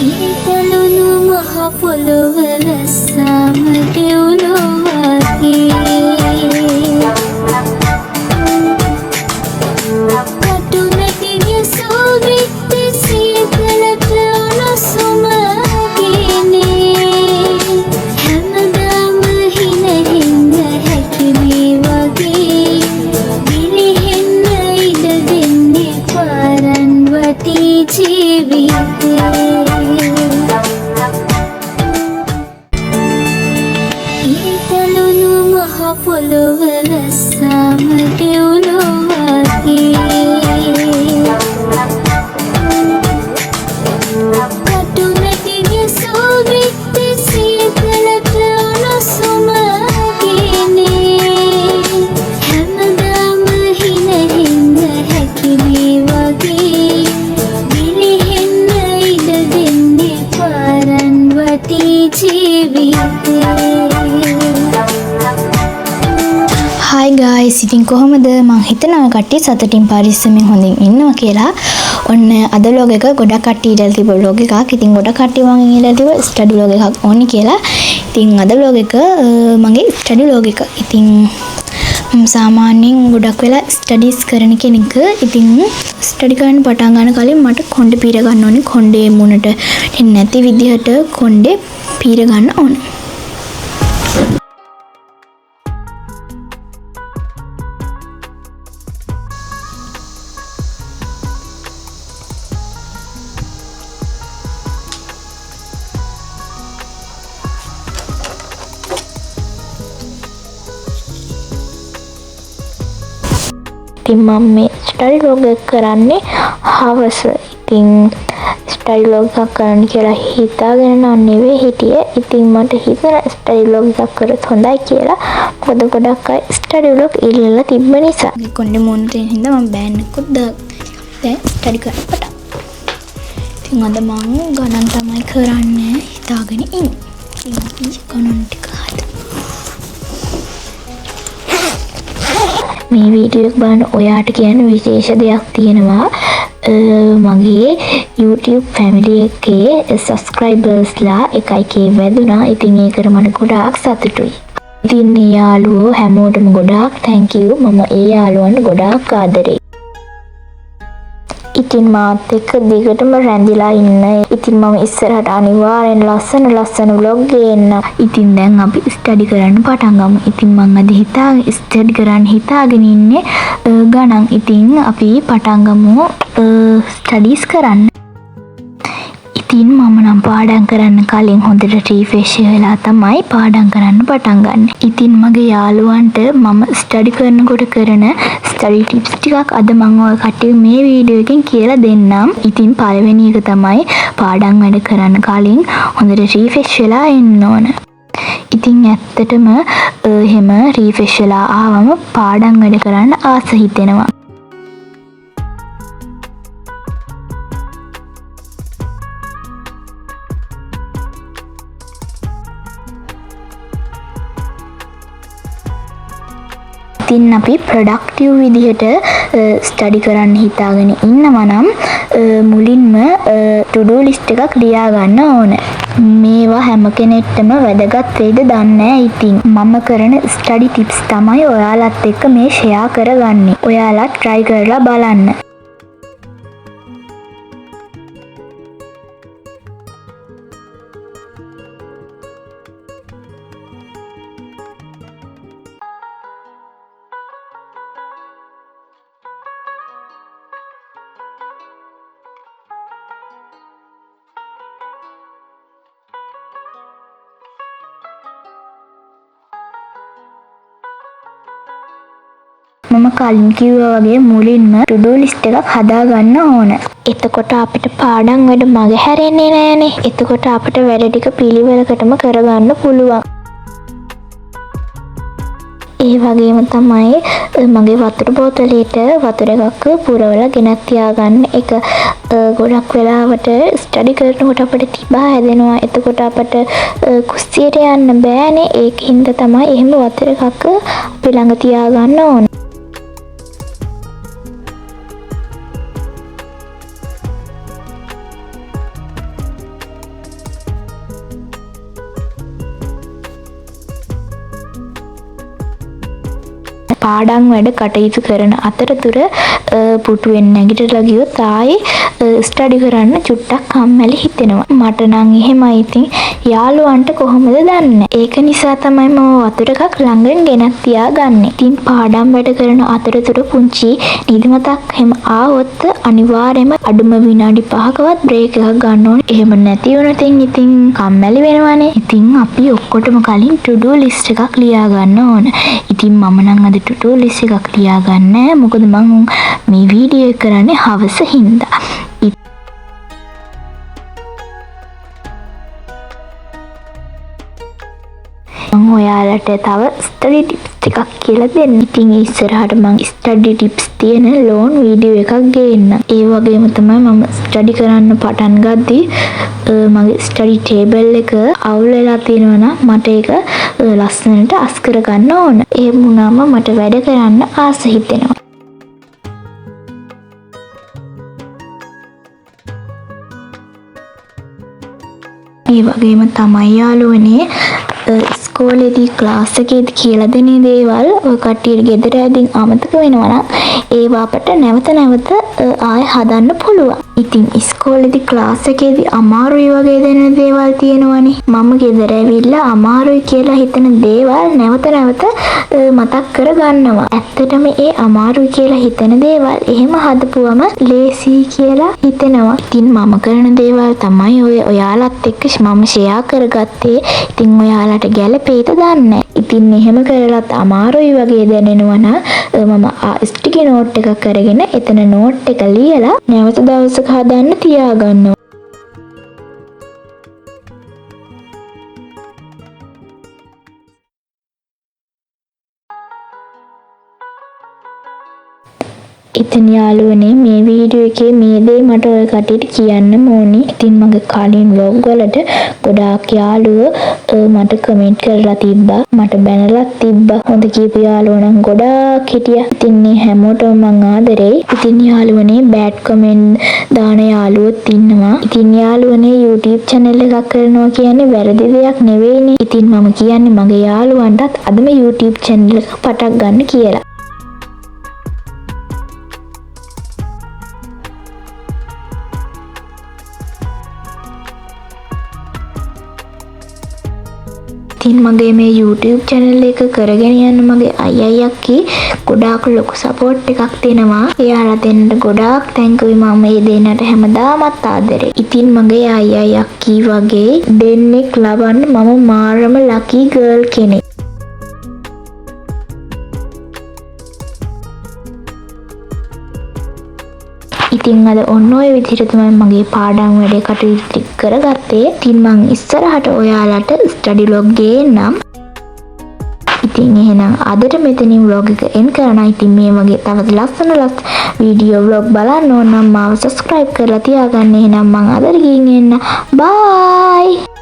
ඊතලුණු මහ පොළොව රැස්සාම දෙව්ලොවගේ කටු නැටිගේ සෝවිත්ති සීතලට උණුසුමගේනේ හැමදාම හිනහින්න හැකි මේ වගේ මිලිහෙන්න ඉඩ දෙන්නේ පාරන් වටී ජීවිතේ ඊතලුණු මහ පොළොව රැස්සාම දෙව්ලොවගේ කටු නැටිගේ සෝවිත්ති සීතලට උණුසුමගේනේ හැමදාම හිනහින්න හැකි මේ වගේ මිලිහෙන්න ඉඩ දෙන්නේ පාරන් වටී ජීවිතේ Hi guys, ඉතින් කොහොමද? මං හිතනවා කට්ටිය සතුටින් පරිස්සමෙන් හොඳින් ඉන්නවා කියලා. ඔන්න අද vlog එක ගොඩක් කට්ටිය ඉඳලා තිබ්බ vlog එකක්. ඉතින් ගොඩක් කට්ටිය මං ඉඳලා තිබ්බ ස්ටඩි vlog එකක් ඕනි කියලා. ඉතින් අද vlog එක මගේ ස්ටඩි vlog එක. ඉතින් සාමාන්‍යයෙන් ගොඩක් වෙලා ස්ටඩීස් කරන කෙනෙක්. ඉතින් ස්ටඩි කරන්න පටන් ගන්න කලින් මට කොණ්ඩේ පීර ගන්න ඕනේ. කොණ්ඩේ මුණට නැති විදිහට කොණ්ඩේ පීර ගන්න ඕනේ. ඉතින් මම මේ ස්ටඩි vlog එක කරන්නේ හවස. ඉතින් ස්ටඩි vlog එකක් කරන්න කියලා හිතාගෙන නෙවෙයි හිටියේ. ඉතින් මට හිතුණා ස්ටඩි vlog එකක් කරත් හොඳයි කියලා. මොකද ගොඩක් අය ස්ටඩි vlog ඉල්ලලා තිබ්බ නිසා. මේ කොණ්ඩේ මොන තේ හින්දා මම බෑන් එකකුත් දැන් ස්ටඩි කරන්න පටන්. ඉතින් අද මම ගණන් තමයි කරන්නේ හිතාගෙන ඉන්නේ. ඉතින් ගණන් ටික හදලා මේ වීඩියෝ එක බලන ඔයාට කියන්න විශේෂ දෙයක් තියෙනවා. මගේ YouTube family එකේ subscribersලා 1k වැදුනා. ඉතින් ඒකට මට ගොඩාක් සතුටුයි. ඉතින් මේ යාළුවෝ හැමෝටම ගොඩාක් thank you. මම ඒ යාළුවන්ට ගොඩාක් ආදරෙයි. ඉතින් මාත් එක්ක දිගටම රැඳිලා ඉන්න. ඉතින් මම ඉස්සරහට අනිවාර්යෙන් ලස්සන vlog ගේන්න. ඉතින් දැන් අපි ස්ටඩි කරන්න පටන් ගමු. ඉතින් මම අද ස්ටඩි කරන්න හිතාගෙන ඉන්නේ ගණන්. ඉතින් අපි පටන් ගමු ස්ටඩීස් කරන්න. ඉතින් මම නම් පාඩම් කරන්න කලින් හොඳට රිෆ්‍රෙෂ් වෙලා තමයි පාඩම් කරන්න පටන් ගන්න. ඉතින් මගේ යාළුවන්ට මම ස්ටඩි කරනකොට කරන ස්ටඩි ටිප්ස් ටිකක් අද මම ඔය කට්ටිය මේ වීඩියෝ එකෙන් කියලා දෙන්නම්. ඉතින් පළවෙනි එක තමයි පාඩම් වැඩ කරන්න කලින් හොඳට රිෆ්‍රෙෂ් වෙලා ඉන්න ඕන. ඉතින් ඇත්තටම එහෙම රිෆ්‍රෙෂ් වෙලා ආවම පාඩම් වැඩ කරන්න ආස හිතෙනවා. ඉතින් අපි ප්‍රොඩක්ටිව් විදිහට ස්ටඩි කරන්න හිතාගෙන ඉන්නවා නම් මුලින්ම ටු-ඩු ලිස්ට් එකක් ලියා ගන්න ඕන. මේවා හැම කෙනෙක්ටම වැදගත් වෙයිද දන්නේ නැහැ. ඉතින් මම කරන ස්ටඩි ටිප්ස් තමයි ඔයාලත් එක්ක මේ ෂෙයා කරගන්නේ. ඔයාලත් try කරලා බලන්න. මම කලින් කිව්වා වගේ මුලින්ම ටු-ඩු ලිස්ට් එකක් හදා ගන්න ඕන. එතකොට අපිට පාඩම් වැඩ මග හැරෙන්නේ නෑනේ. එතකොට අපිට වැඩ ටික පිළිවෙලකටම කරගන්න පුළුවන්. ඒ වගේම තමයි මගේ වතුර බෝතලයට වතුර එකක් පුරවලා ගෙනත් තියාගන්න එක. ගොඩක් වෙලාවට ස්ටඩි කරනකොට අපිට තිබා හැදෙනවා. එතකොට අපිට කුස්සියට යන්න බෑනේ. ඒකින්ද තමයි එහෙම වතුර එකක් අපි ළඟ තියාගන්න ඕන. පාඩම් වැඩ කටයුතු කරන අතරතුර පුටුවෙන් නැගිටලා ගියොත් ආයේ ස්ටඩි කරන්න චුට්ටක් කම්මැලි හිතෙනවා. මට නම් එහෙමයි. ඉතින් යාළුවන්ට කොහොමද දන්නේ? ඒක නිසා තමයි මම වතුර එකක් ළඟින් ගෙනත් තියාගන්නේ. ඉතින් පාඩම් වැඩ කරන අතරතුර පුංචි නිදිමතක් හැම ආවොත් අනිවාර්යයෙන්ම අඩුම විනාඩි 5කවත් බ්‍රේක් එකක් ගන්න ඕනේ. එහෙම නැති වුණොත් ඉතින් කම්මැලි වෙනවනේ. ඉතින් අපි ඔක්කොටම කලින් to do list එකක් ලියා ගන්න ඕන. ඉතින් මම නම් අද to do list එකක් ලියා ගන්න. මොකද මම මේ වීඩියෝ එක කරන්නේ හවස හින්දා. මම ඔයාලට තව ස්ටඩි ටිප්ස් ටිකක් කියලා දෙන්න. ඉතින් ඉස්සරහට මම ස්ටඩි ටිප්ස් තියෙන ලෝන් වීඩියෝ එකක් ගේන්න. ඒ වගේම තමයි මම ස්ටඩි කරන්න පටන් ගද්දී මගේ ස්ටඩි ටේබල් එක අවුල් වෙලා තියෙනවා නම් මට ඒක ලස්සනට අස් කරගන්න ඕන. ඒ වුණාම මට වැඩ කරන්න ආස හිතෙනවා. ඒ වගේම තමයි යාළුවනේ ඉස්කෝලේදී ක්ලාස් එකේදී කියලා දෙන දේවල් ඔය කට්ටියට ගෙදර ඇදින් අමතක වෙනවා නම් ඒවා අපට නැවත ආයෙ හදන්න පුළුවන්. ඉතින් ඉස්කෝලේදී ක්ලාස් එකේදී අමාරුයි වගේ දෙන දේවල් තියෙනවනේ. මම ගෙදර ඇවිල්ලා අමාරුයි කියලා හිතන දේවල් නැවත මතක් කරගන්නවා. ඇත්තටම ඒ අමාරුයි කියලා හිතන දේවල් එහෙම හදපුවම ලේසි කියලා හිතෙනවා. ඉතින් මම කරන දේවල් තමයි ඔයාලත් එක්ක මම ෂෙයා කරගත්තේ. ඉතින් ඔයාලට ගැළපෙයිද දන්නේ. ඉතින් එහෙම කරලත් අමාරුයි වගේ දැනෙනවා නම් මම ස්ටිකි නෝට් එකක් අරගෙන එතන නෝට් එක ලියලා නැවත දවසක හදන්න තියාගන්නවා. ඉතින් යාළුවනේ මේ වීඩියෝ එකේ මේ දේ මට ඔය කට්ටියට කියන්න ඕනේ. ඉතින් මගේ කලින් vlog වලට ගොඩාක් යාළුවෝ මට කමෙන්ට් කරලා තිබ්බා. මට බැනලත් තිබ්බා. හොඳ කියපු යාළුවෝ නම් ගොඩාක් හිටියා. ඉතින් මේ හැමෝටම මං ආදරෙයි. ඉතින් යාළුවනේ බෑඩ් කමෙන්ට් දාන යාළුවොත් ඉන්නවා. ඉතින් යාළුවනේ YouTube channel එකක් කරනවා කියන්නේ වැරදි දෙයක් නෙවෙයිනේ. ඉතින් මම කියන්නේ මගේ යාළුවන්ටත් අදම YouTube channel එක පටක් ගන්න කියලා. ඉතින් මගේ මේ YouTube channel එක කරගෙන යන්න මගේ අයියා අක්කී ගොඩාක් ලොකු support එකක් දෙනවා. එයාලා දෙන්නට ගොඩාක් thank you. මම මේ දෙන්නට හැමදාමත් ආදරේ. ඉතින් මගේ අයියා අක්කී වගේ දෙන්නෙක් ලබන්න මම මාරම lucky girl කෙනෙක්. ඉතින් අද ඔන්න ඔය විදිහට තමයි මගේ පාඩම් වැඩේ කටයුතු ටික කරගත්තේ. ඉතින් මං ඉස්සරහට ඔයාලට ස්ටඩි ලොග් ගේන්නම්. ඉතින් එහෙනම් අදට මෙතනින් vlog එක end කරනවා. ඉතින් මේ වගේ තවත් ලස්සන වීඩියෝ vlog බලන්න ඕන නම් මාව subscribe කරලා තියාගන්න. එහෙනම් මං අදට ගිහින් එන්න. bye.